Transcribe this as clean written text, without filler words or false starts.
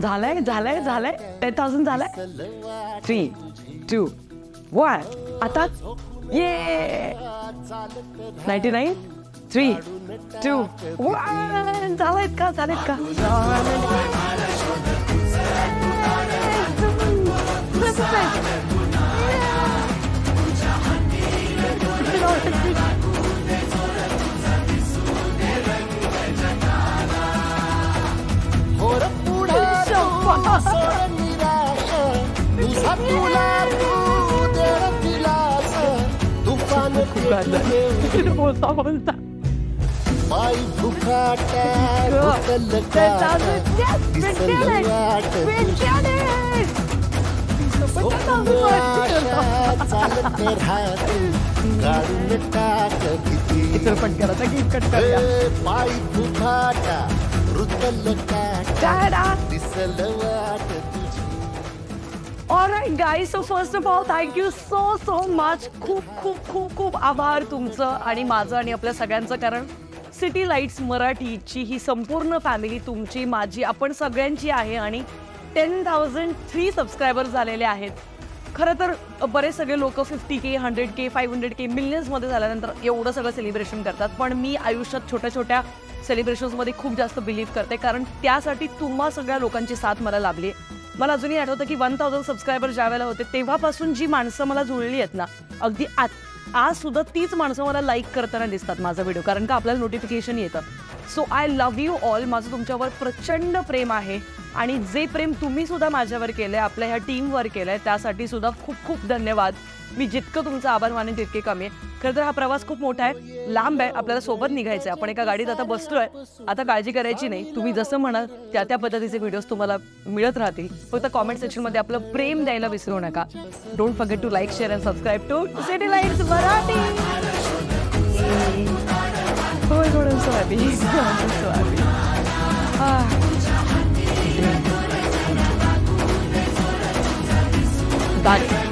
झालंय झालंय झालंय 10,000 झालंय 3, 2, 1 आता ये 99 3, 2, 1 झालेत का बोलता Alright guys, so first of all thank you so much. खूप आभार तुमचं आणि माझं आणि आपल्या सगळ्यांचं, कारण सिटी लाईट्स मराठीची ही संपूर्ण फॅमिली तुमची माझी आपण सगळ्यांची आहे आणि 10,003 सबस्क्रायबर्स झालेले आहेत. खरं तर बरेच सगळे लोक 50K 100K 500K मिलियन्समध्ये झाल्यानंतर एवढं सगळं सेलिब्रेशन करतात, पण मी आयुष्यात छोट्या सेलिब्रेशन्समध्ये खूप जास्त बिलीव्ह करते, कारण त्यासाठी तुम्हा सगळ्या लोकांची साथ मला लाभली. मला अजूनही आठवतं की 1000 सबस्क्रायबर ज्यावेळेला होते तेव्हापासून जी माणसं मला जुळली आहेत ना, अगदी आज सुद्धा तीच माणसं मला लाईक करताना दिसतात माझा व्हिडिओ, कारण का आपल्याला नोटिफिकेशन येतं. So I love you all. माझं तुमच्यावर प्रचंड प्रेम आहे आणि जे प्रेम तुम्ही सुद्धा माझ्यावर केलं आहे, आपल्या ह्या टीमवर केलं आहे, त्यासाठी सुद्धा खूप धन्यवाद. मी जितकं तुमचं आभार मानेन तितके कमी आहे. खरं तर हा प्रवास खूप मोठा आहे, लांब आहे, आपल्याला सोबत निघायचं आहे. आपण एका गाडीत आता बसलोय, आता काळजी करायची नाही. तुम्ही जसं म्हणाल त्या पद्धतीचे व्हिडिओज तुम्हाला मिळत राहतील. फक्त कॉमेंट सेक्शनमध्ये आपलं प्रेम द्यायला विसरू नका. Don't forget to like share and subscribe to City Lights Marathi. so happy. I'm so happy. Done.